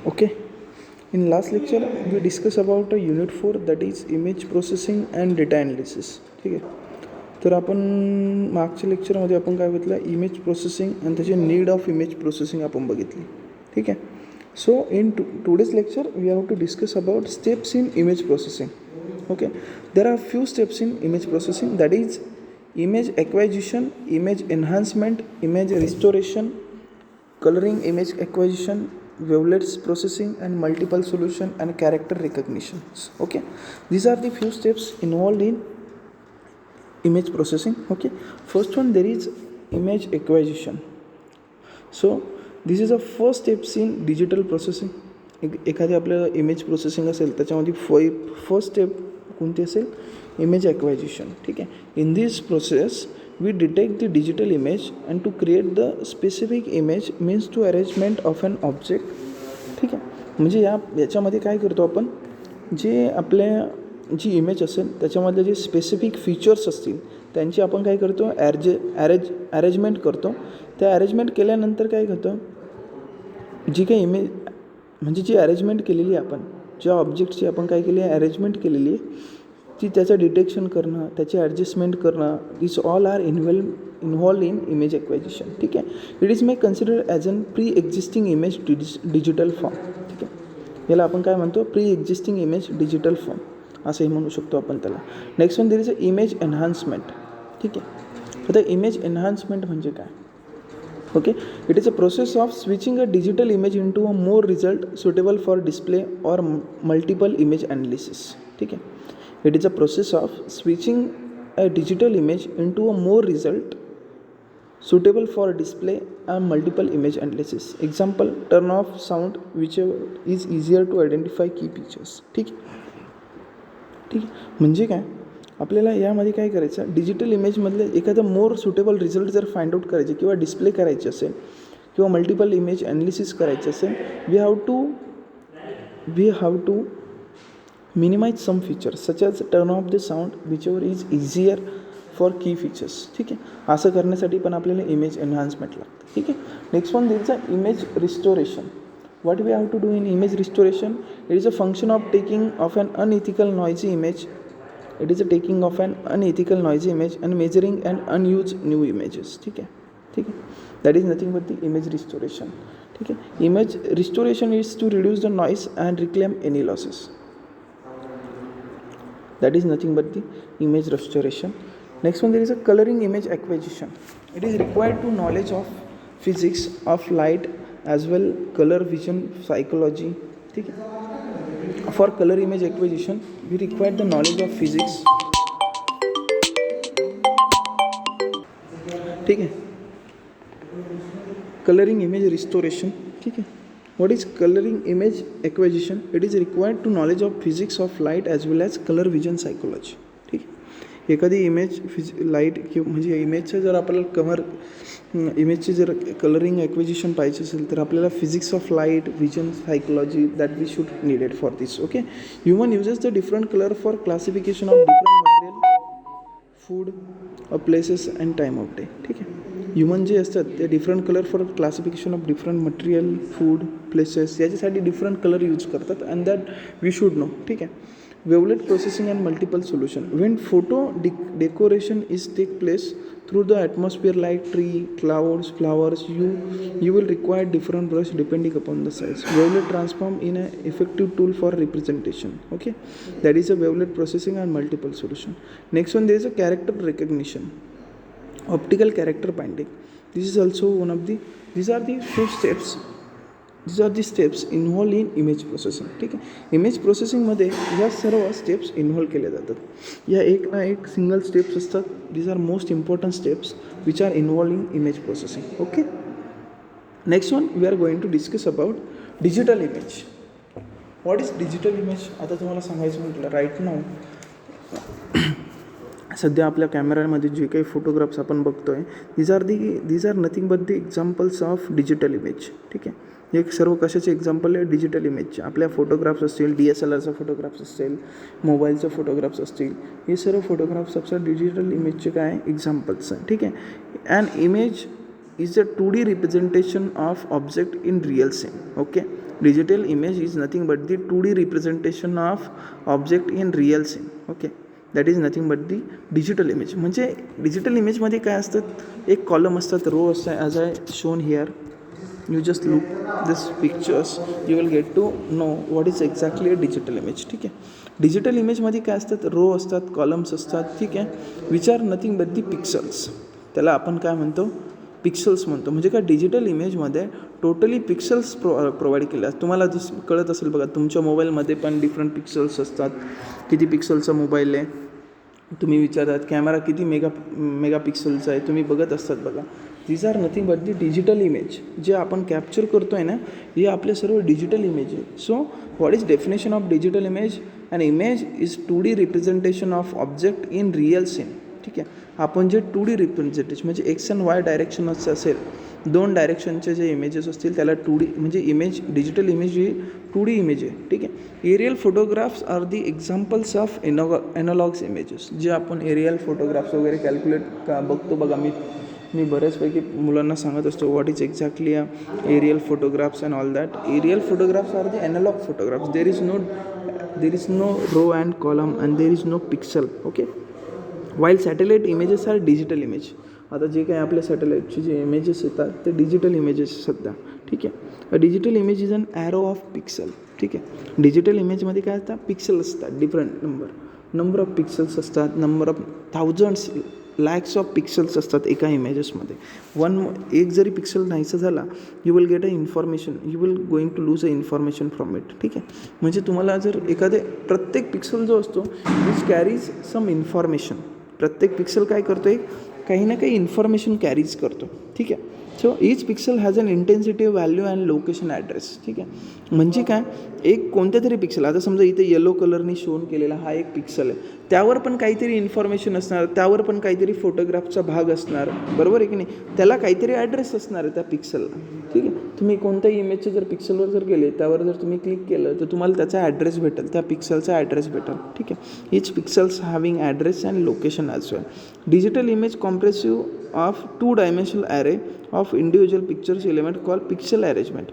Okay, in last lecture we discussed about a unit 4, that is image processing and data analysis. ठीक आहे, तर आपण मागच्या लेक्चरमध्ये आपण काय बघितलं, इमेज प्रोसेसिंग आणि त्याची नीड ऑफ इमेज प्रोसेसिंग आपण बघितली. ठीक आहे, so in today's lecture we have to discuss about steps in image processing. Okay, there are few steps in image processing, that is image acquisition, image enhancement, image restoration, coloring image acquisition, wavelets processing, and multiple solution and character recognitions. Okay, these are the few steps involved in image processing. Okay, first one, there is image acquisition. So this is the first steps in digital processing. एखादी आपल्याला image processing असेल त्याच्यामध्ये first step कोणती असेल, image acquisition. ठीक आहे, in this process we detect the digital image and to create the specific image means to arrangement of an object. ठीक आहे, म्हणजे याच्यामध्ये काय करतो आपण, जे आपल्या जी इमेज असेल त्याच्यामधले जे स्पेसिफिक फीचर्स असतील त्यांची आपण काय करतो, अरेंजमेंट करतो. त्या अरेंजमेंट केल्यानंतर काय करतो, जी काही इमेज म्हणजे जी अरेंजमेंट केलेली आहे आपण, ज्या ऑब्जेक्टची आपण काय केली आहे, अरेंजमेंट केलेली आहे, ती त्याचं डिटेक्शन करणं, त्याची ॲडजस्टमेंट करणं, this all are involve in image acquisition. ठीक आहे, it is may consider as an pre existing image digital form. ठीक आहे, याला आपण काय म्हणतो, pre existing image digital form असंही म्हणू शकतो आपण त्याला. Next one, there is a image enhancement. ठीक आहे, आता इमेज एनहान्समेंट म्हणजे काय. Okay, it is a process of switching a digital image into a more result suitable for display or multiple image analysis. ठीक है, it is a process of switching a digital image into a more result suitable for display and multiple image analysis. Example, turn off sound whichever is easier to identify key features. ठीक आहे, म्हणजे काय, आपल्याला यामध्ये काय करायचं, digital इमेजमधले एखादं more suitable result जर फाइंड आउट करायचे किंवा डिस्प्ले करायचे असेल किंवा मल्टिपल इमेज ॲनालिसिस करायचे असेल, we have to minimise some features such as turn off the sound whichever is easier for key features. ठीक आहे, असं करण्यासाठी पण आपल्याला इमेज एनहान्समेंट लागतं. ठीक आहे, next one, there is a image restoration. What we have to do in image restoration? It is a function of taking of an unethical noisy image. It is a taking of an unethical noisy image and measuring an unused new images. ठीक है, that is nothing but the image restoration. ठीक है, image restoration is to reduce the noise and reclaim any losses. That is nothing but the image restoration. Next one, there is a coloring image acquisition. It is required to knowledge of physics of light as well color vision psychology. ठीक है, for color image acquisition we require the knowledge of physics. ठीक है, coloring image restoration. ठीक है, what is coloring image acquisition? It is required to knowledge of physics of light as well as color vision psychology. ठीक आहे, एखादी image light किंवा म्हणजे इमेजचं जर आपल्याला इमेजचे जर कलरिंग ॲक्विजिशन पाहिजे असेल तर आपल्याला physics of light vision psychology that we should needed for this. Okay, human uses the different colour for classification of different material food places and time of day. ठीक आहे, ह्युमन जे असतात ते different colour for classification of different material food places याच्यासाठी different colour use करतात and that we should know. ठीक आहे, wavelet processing and multiple solution. When photo decoration is take place through the atmosphere like tree, clouds, flowers, you will require different brush depending upon the size. Wavelet transform in an effective tool for representation. Okay, that is a wavelet processing and multiple solution. Next one, there is a character recognition, optical character binding. This is also one of the, these are the few steps, these are the steps involved in image processing. ठीक आहे, image प्रोसेसिंगमध्ये या सर्व steps involve केल्या जातात. या एक ना एक सिंगल स्टेप्स असतात. These are most important steps which are involve in image processing. Okay, next one, we are going to discuss about digital image. What is digital image? आता तुम्हाला सांगायचं म्हटलं, राईट नाऊ सध्या आपल्या कॅमेऱ्यामध्ये जे काही फोटोग्राफ्स आपण बघतो आहे, these are nothing but the examples of digital image. ठीक आहे, हे सर्व कशाचे एक्झाम्पल आहे, डिजिटल इमेजचे. आपल्या फोटोग्राफ्स असतील, DSLRचा फोटोग्राफ्स असतील, मोबाईलचे फोटोग्राफ्स असतील, हे सर्व फोटोग्राफ्स आपल्या डिजिटल इमेजचे काय एक्झाम्पल्स आहे. ठीक आहे, and image is a 2D representation of object in real scene. Okay, digital image is nothing but the 2D representation of object in real scene. Okay, that is nothing but the digital image. म्हणजे digital इमेजमध्ये काय असतात, एक column असतात, row असतात, as I shown here. You just look this pictures, you will get to know what is exactly a digital image. ठीक आहे, digital इमेजमध्ये काय असतात, रो असतात, कॉलम्स असतात. ठीक आहे, which are nothing but the pixels. त्याला आपण काय म्हणतो, पिक्सल्स म्हणतो. म्हणजे काय, डिजिटल इमेजमध्ये टोटली पिक्सल्स प्रोव्हाइड केले असतात. तुम्हाला कळत असेल बघा, तुमच्या मोबाईलमध्ये पण डिफरंट पिक्सल्स असतात. किती पिक्सलचा मोबाईल आहे, तुम्ही विचारतात कॅमेरा किती मेगापिक्सलचा आहे, तुम्ही बघत असतात बघा. These are nothing but the digital image. जे आपण कॅप्चर करतो आहे ना, हे आपले सर्व डिजिटल इमेज आहे. So what is definition of digital image? An image is 2D representation of object in real scene. ठीक आहे, आपण जे 2D रिप्रेझेंटेशन म्हणजे एक्स अँड वाय डायरेक्शनचं असेल, 2 डायरेक्शनचे जे इमेजेस असतील त्याला 2D म्हणजे इमेज, डिजिटल इमेज ही 2D इमेज आहे. ठीक आहे, aerial photographs are the examples of analogs images. जे आपण एरियल फोटोग्राफ्स वगैरे कॅल्क्युलेट बघतो बघा, मी बऱ्याचपैकी मुलांना सांगत असतो what is exactly aerial photographs and all that. Aerial photographs are the analog photographs. There is no row and column and there is no pixel. Okay, while satellite images are digital image. आता जे काही आपल्या सॅटेलाईटचे जे images येतात ते digital images सध्या. ठीक आहे, digital image is an array of pixel. ठीक आहे, डिजिटल इमेजमध्ये काय असतात, पिक्सल असतात, डिफरंट नंबर ऑफ पिक्सल्स असतात, number of thousands lakhs of pixels असतात एका इमेजेसमध्ये. एक जरी पिक्सल नाहीसा झाला, you will get a information, you will going to lose a information from it. ठीक आहे, म्हणजे तुम्हाला जर प्रत्येक पिक्सल जो असतो विच कॅरीज सम इन्फॉर्मेशन. प्रत्येक पिक्सल काय करतो, काही ना काही इन्फॉर्मेशन कॅरीज करतो. ठीक आहे, so each pixel has an intensity value and location address. ठीक आहे, म्हणजे काय, एक कोणत्या तरी पिक्सल, आता समजा इथे येलो कलरनी शोन केलेला हा एक पिक्सल आहे, त्यावर पण काहीतरी इन्फॉर्मेशन असणार, त्यावर पण काहीतरी फोटोग्राफचा भाग असणार, बरोबर आहे की नाही, त्याला काहीतरी ॲड्रेस असणार आहे त्या पिक्सलला. ठीक आहे, तुम्ही कोणत्याही इमेजच्या जर पिक्सलवर जर गेले, त्यावर जर तुम्ही क्लिक केलं तर तुम्हाला त्याचा ॲड्रेस भेटेल, त्या पिक्सलचा ॲड्रेस भेटेल. ठीक आहे, each pixels having address and location as well. Digital image compressive of 2 dimensional array of individual pictures element call pixel arrangement.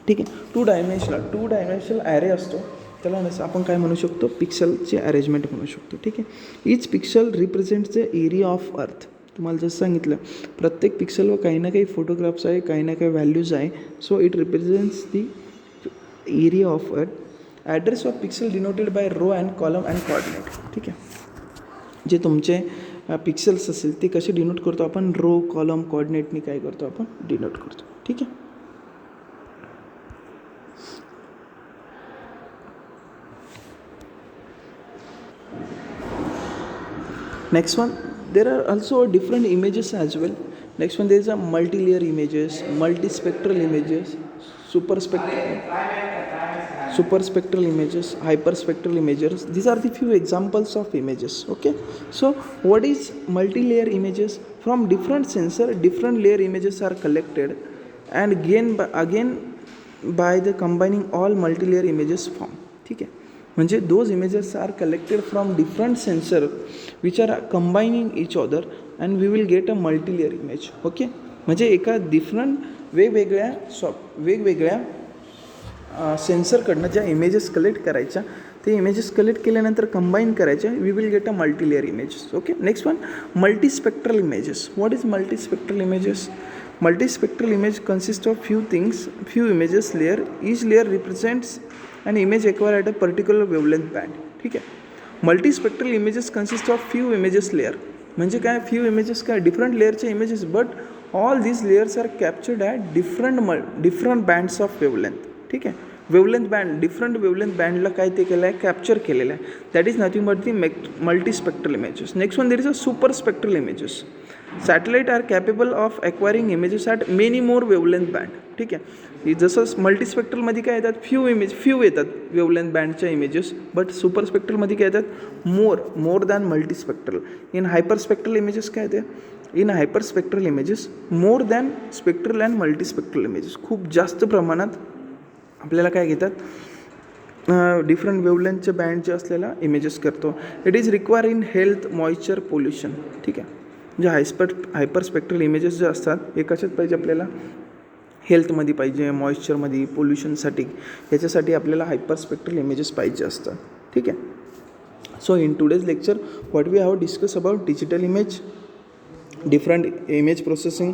ठीक आहे, 2 डायमेन्शनल ॲरे असतो, त्याला नसं आपण काय म्हणू शकतो, पिक्सलचे अरेंजमेंट म्हणू शकतो. ठीक आहे, each pixel represents the area of अर्थ. तुम्हाला जसं सांगितलं, प्रत्येक पिक्सलवर काही ना काही फोटोग्राफ्स आहे, काही ना काही व्हॅल्यूज आहे. So it represents the area of earth. Address of pixel denoted by row and column and coordinate. ठीक आहे, जे तुमचे पिक्सल्स असेल ते कसे डिनोट करतो आपण, रो कॉलम कॉर्डिनेटनी काय करतो आपण, डिनोट करतो. ठीक आहे, next one, there are also different images as well. Next one, there is a multi-layer images, multispectral images, superspectral images, hyperspectral images. These are the few examples of images. Okay, so what is multi-layer images? From different sensor, different layer images are collected and again by the combining all multi-layer images form. ठीक आहे, म्हणजे those images are collected from different sensor which are combining each other and we will get a multilayer image. Okay, म्हणजे एका different वेगवेगळ्या सेन्सरकडनं ज्या images collect करायच्या, ते images collect केल्यानंतर कंबाईन करायच्या, we will get a multilayer images. Okay, next one, multispectral images. What is multispectral images? Multispectral image consists of few images layer. Each layer represents an image acquired at a particular wavelength band. ठीक आहे, multispectral images consist of few images layer. म्हणजे काय, few images काय, different लेअरचे images, but all these layers are captured at different bands of wavelength. ठीक आहे, wavelength band, different wavelength बँडला काय ते केलं आहे, कॅप्चर केलेलं आहे. That is nothing but the multispectral images. Next one, there is a superspectral images. Satellite are capable of acquiring images at many more wavelength band. ठीक आहे, जसं मल्टीस्पेक्ट्रलमध्ये काय येतात, फ्यू येतात वेवलेंथ बँडच्या इमेजेस, बट सुपरस्पेक्ट्रलमध्ये काय येतात, more than multispectral. In hyperspectral images काय येते, in hyperspectral images more than spectral and multispectral images. खूप जास्त प्रमाणात आपल्याला काय घेतात, डिफरंट वेवलेंथचे बँड जे असलेला इमेजेस करतो. It is require in health, moisture, pollution. ठीक आहे, जे हायपर स्पेक्ट्रल इमेजेस जे असतात हे कशात पाहिजे आपल्याला, हेल्थमध्ये पाहिजे, मॉइश्चरमध्ये, पोल्युशनसाठी, याच्यासाठी आपल्याला हायपर स्पेक्ट्रल इमेजेस पाहिजे असतात. ठीक आहे. So in today's lecture what we have discuss about digital image, different image processing,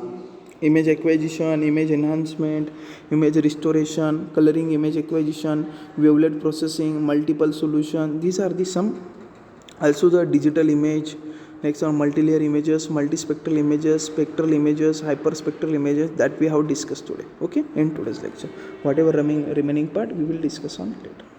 image acquisition, image enhancement, image restoration, coloring image acquisition, wavelet processing, multiple solution. These are the some. Also the digital image, next are multi-layer images, multispectral images, spectral images, hyperspectral images that we have discussed today. Okay, in today's lecture. Whatever remaining part we will discuss on later.